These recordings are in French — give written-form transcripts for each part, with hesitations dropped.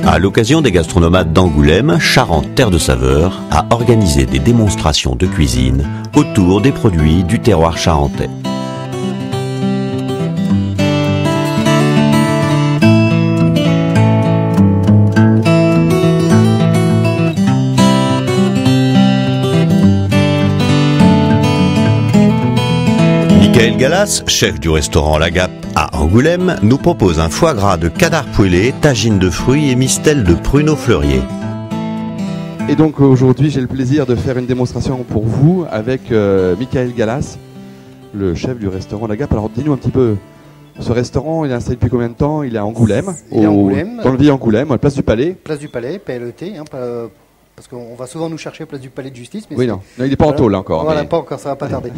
À l'occasion des gastronomates d'Angoulême, Charente Terre de Saveur a organisé des démonstrations de cuisine autour des produits du terroir charentais. Michael Gallas, chef du restaurant La Gape à Angoulême, nous propose un foie gras de canard poêlé, tagine de fruits et mistelle de pruneaux fleuriers. Et donc aujourd'hui, j'ai le plaisir de faire une démonstration pour vous avec Michael Gallas, le chef du restaurant La Gape. Alors dis-nous un petit peu, ce restaurant, il est installé depuis combien de temps? Il est à Angoulême, dans le vieil Angoulême, place du Palais. Place du Palais, PLET, hein, parce qu'on va souvent nous chercher place du Palais de Justice. Mais oui, non, il n'est pas en tôle encore. Voilà, mais... pas encore, ça va pas tarder.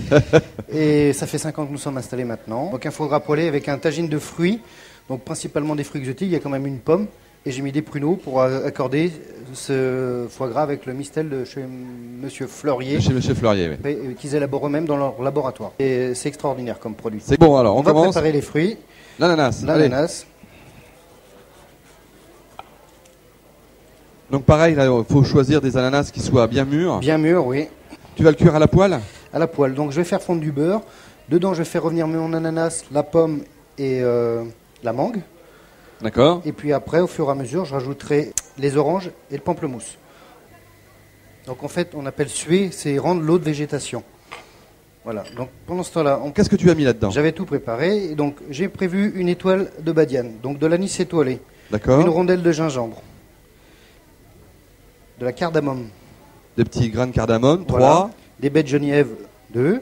Et ça fait 5 ans que nous sommes installés maintenant. Donc un foie gras poêlé avec un tagine de fruits, donc principalement des fruits exotiques. Il y a quand même une pomme et j'ai mis des pruneaux pour accorder ce foie gras avec le mistel de chez Monsieur Fleurier. Chez Monsieur Fleurier, oui. Qu'ils élaborent eux-mêmes dans leur laboratoire. Et c'est extraordinaire comme produit. C'est bon, alors on va commence. préparer les fruits. L'ananas. L'ananas. Donc pareil, il faut choisir des ananas qui soient bien mûrs. Bien mûrs, oui. Tu vas le cuire à la poêle? À la poêle. Donc je vais faire fondre du beurre. Dedans, je vais faire revenir mon ananas, la pomme et la mangue. D'accord. Et puis après, au fur et à mesure, je rajouterai les oranges et le pamplemousse. Donc en fait, on appelle suer, c'est rendre l'eau de végétation. Voilà. Donc pendant ce temps-là, qu'est-ce que tu as mis là-dedans? J'avais tout préparé. Et donc j'ai prévu une étoile de badiane, donc de l'anis étoilé. D'accord. Une rondelle de gingembre. De la cardamome. Des petits grains de cardamome, 3. Voilà. Des baies de genièvre, 2.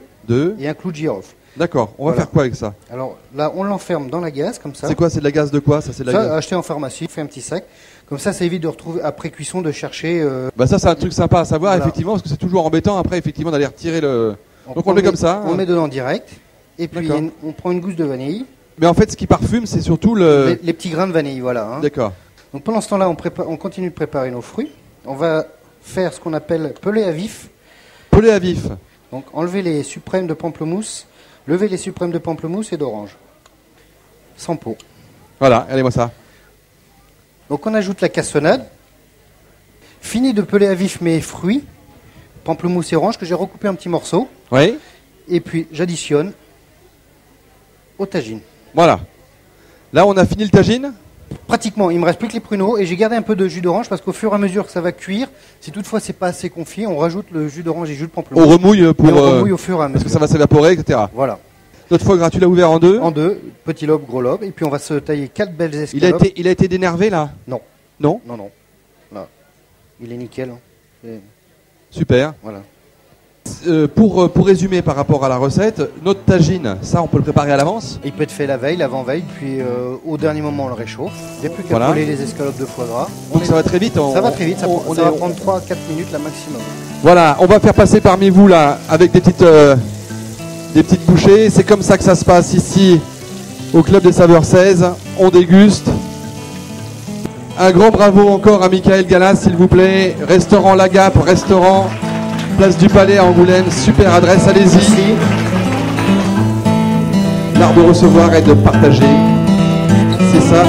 Et un clou de girofle. D'accord. On va faire quoi avec ça? Alors là, on l'enferme dans la gaze, comme ça. C'est quoi? C'est de la gaze de quoi? Ça, c'est de la gaze acheté en pharmacie, fait un petit sac. Comme ça évite de retrouver, après cuisson, de chercher... Bah ça, c'est un truc sympa à savoir, voilà. Effectivement, parce que c'est toujours embêtant, après, effectivement, d'aller retirer le... Donc on le met comme ça. On le met dedans direct. Et puis, on prend une gousse de vanille. Mais en fait, ce qui parfume, c'est surtout le... Les petits grains de vanille, voilà. Hein. D'accord. Donc pendant ce temps-là, on continue de préparer nos fruits. On va faire ce qu'on appelle peler à vif. Peler à vif. Donc enlever les suprêmes de pamplemousse, lever les suprêmes de pamplemousse et d'orange. Sans peau. Voilà, regardez-moi ça. Donc on ajoute la cassonade. Fini de peler à vif mes fruits, pamplemousse et orange, que j'ai recoupé en petits morceaux. Oui. Et puis j'additionne au tagine. Voilà. Là, on a fini le tagine. Pratiquement, il me reste plus que les pruneaux et j'ai gardé un peu de jus d'orange parce qu'au fur et à mesure que ça va cuire, si toutefois c'est pas assez confit, on rajoute le jus d'orange et le jus de pamplemousse. On remouille pour on remouille au fur et à mesure. Parce que ça va s'évaporer, etc. Voilà. Notre foie gras, tu l'as ouvert en deux? En deux, petit lobe, gros lobe, et puis on va se tailler 4 belles escalopes. Il a été dénervé là? Non. Non? Non. Là. Il est nickel. Hein. Super. Voilà. Pour résumer par rapport à la recette, notre tagine, ça on peut le préparer à l'avance? Il peut être fait la veille, l'avant-veille, puis au dernier moment on le réchauffe. Il n'y a plus qu'à coller les escalopes de foie gras. Donc ça va très vite? Ça va très vite, ça va prendre 3-4 minutes là maximum. Voilà, on va faire passer parmi vous là avec des petites bouchées. C'est comme ça que ça se passe ici au Club des Saveurs 16. On déguste. Un grand bravo encore à Michael Gallas, s'il vous plaît. Restaurant La Gape, restaurant Place du Palais à Angoulême, super adresse, allez-y. L'art de recevoir et de partager, c'est ça.